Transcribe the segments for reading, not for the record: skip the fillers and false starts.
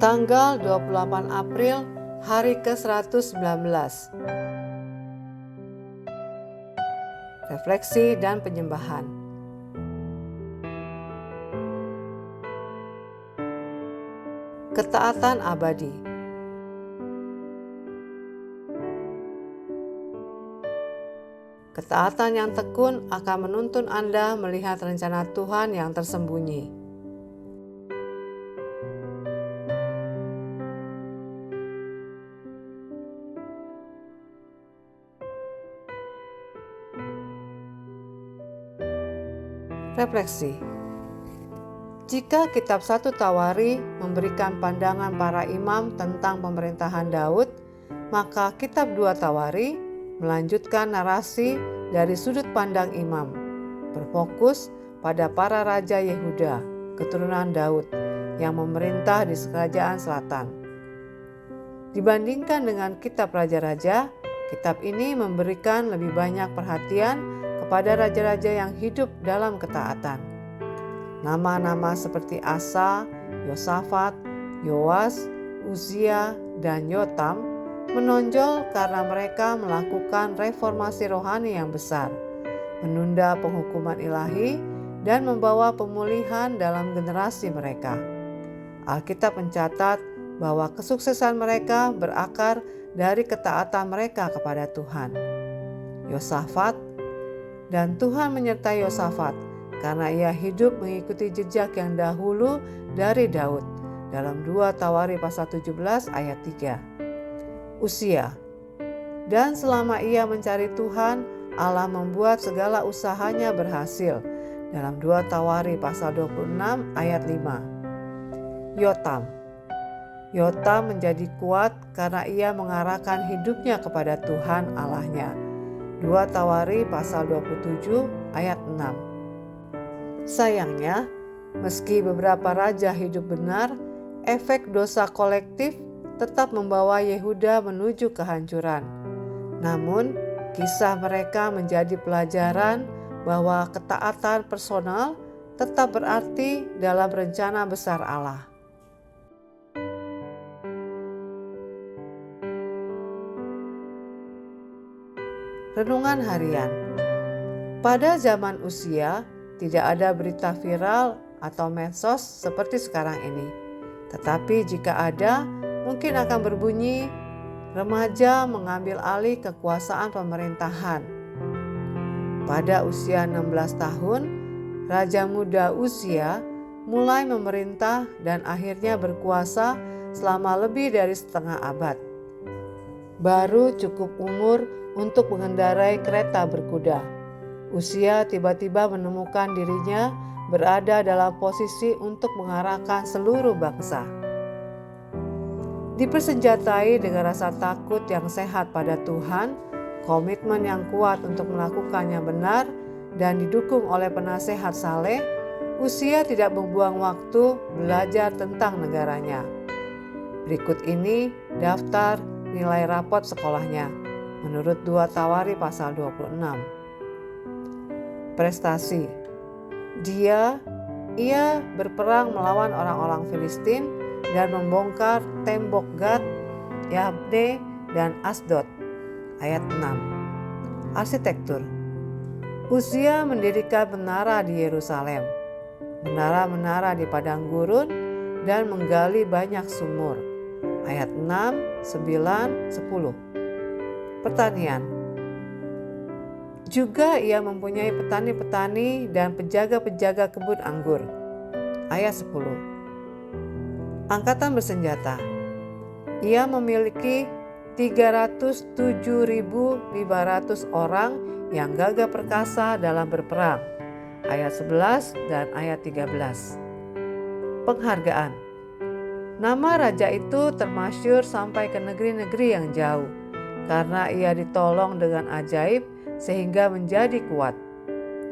Tanggal 28 April, hari ke-119. Refleksi dan penyembahan. Ketaatan abadi. Ketaatan yang tekun akan menuntun Anda melihat rencana Tuhan yang tersembunyi. Refleksi. Jika kitab 1 Tawari memberikan pandangan para imam tentang pemerintahan Daud, maka kitab 2 Tawari melanjutkan narasi dari sudut pandang imam, berfokus pada para raja Yehuda, keturunan Daud, yang memerintah di kerajaan selatan. Dibandingkan dengan kitab Raja-Raja, kitab ini memberikan lebih banyak perhatian kepada raja-raja yang hidup dalam ketaatan. Nama-nama seperti Asa, Yosafat, Yoas, Uzia, dan Yotam menonjol karena mereka melakukan reformasi rohani yang besar, menunda penghukuman ilahi, dan membawa pemulihan dalam generasi mereka. Alkitab mencatat bahwa kesuksesan mereka berakar dari ketaatan mereka kepada Tuhan. Yosafat, dan Tuhan menyertai Yosafat karena ia hidup mengikuti jejak yang dahulu dari Daud dalam 2 Tawari pasal 17 ayat 3. Uzia, dan selama ia mencari Tuhan, Allah membuat segala usahanya berhasil dalam 2 Tawari pasal 26 ayat 5. Yotam menjadi kuat karena ia mengarahkan hidupnya kepada Tuhan Allahnya. 2 Tawari pasal 27 ayat 6. Sayangnya, meski beberapa raja hidup benar, efek dosa kolektif tetap membawa Yehuda menuju kehancuran. Namun, kisah mereka menjadi pelajaran bahwa ketaatan personal tetap berarti dalam rencana besar Allah. Renungan harian. Pada zaman Uzia, tidak ada berita viral atau medsos seperti sekarang ini. Tetapi jika ada, mungkin akan berbunyi, remaja mengambil alih kekuasaan pemerintahan. Pada usia 16 tahun, Raja muda Uzia mulai memerintah dan akhirnya berkuasa selama lebih dari setengah abad. Baru cukup umur untuk mengendarai kereta berkuda. Uzia tiba-tiba menemukan dirinya berada dalam posisi untuk mengarahkan seluruh bangsa. Dipersenjatai dengan rasa takut yang sehat pada Tuhan, komitmen yang kuat untuk melakukan yang benar, dan didukung oleh penasehat saleh, Uzia tidak membuang waktu belajar tentang negaranya. Berikut ini daftar nilai rapot sekolahnya menurut 2 Tawari pasal 26. Prestasi. Ia berperang melawan orang-orang Filistin dan membongkar tembok Gad, Yabne, dan Asdod. Ayat 6. Arsitektur. Uzia mendirikan menara di Yerusalem, menara-menara di padang gurun, dan menggali banyak sumur. Ayat 6, 9, 10. Pertanian. Juga ia mempunyai petani-petani dan penjaga-penjaga kebun anggur. Ayat 10. Angkatan bersenjata. Ia memiliki 307.500 orang yang gagah perkasa dalam berperang. Ayat 11 dan ayat 13. Penghargaan. Nama raja itu termasyhur sampai ke negeri-negeri yang jauh, karena ia ditolong dengan ajaib sehingga menjadi kuat.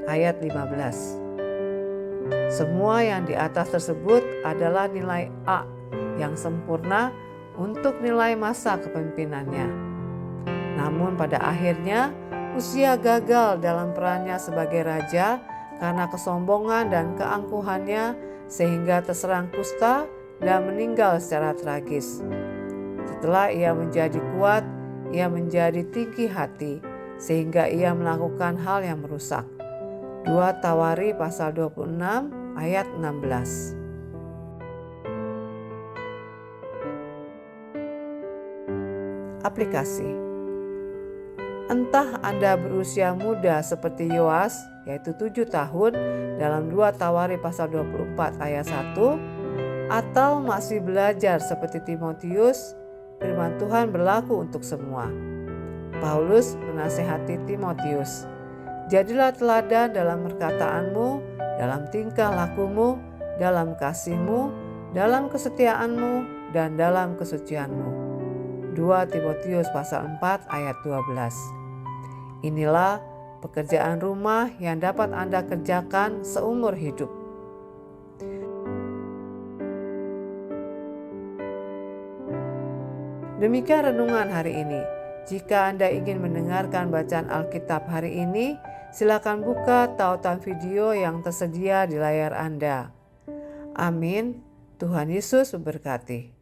Ayat 15. Semua yang di atas tersebut adalah nilai A yang sempurna untuk nilai masa kepemimpinannya. Namun pada akhirnya Uzia gagal dalam perannya sebagai raja karena kesombongan dan keangkuhannya, sehingga terserang kusta dan meninggal secara tragis. Setelah ia menjadi kuat, ia menjadi tinggi hati, sehingga ia melakukan hal yang merusak. 2 Tawari pasal 26 ayat 16. Aplikasi. Entah Anda berusia muda seperti Yoas, yaitu 7 tahun dalam 2 Tawari pasal 24 ayat 1, atau masih belajar seperti Timotius, firman Tuhan berlaku untuk semua. Paulus menasihati Timotius, jadilah teladan dalam perkataanmu, dalam tingkah lakumu, dalam kasihmu, dalam kesetiaanmu, dan dalam kesucianmu. 2 Timotius pasal 4 ayat 12. Inilah pekerjaan rumah yang dapat Anda kerjakan seumur hidup. Demikian renungan hari ini. Jika Anda ingin mendengarkan bacaan Alkitab hari ini, silakan buka tautan video yang tersedia di layar Anda. Amin. Tuhan Yesus memberkati.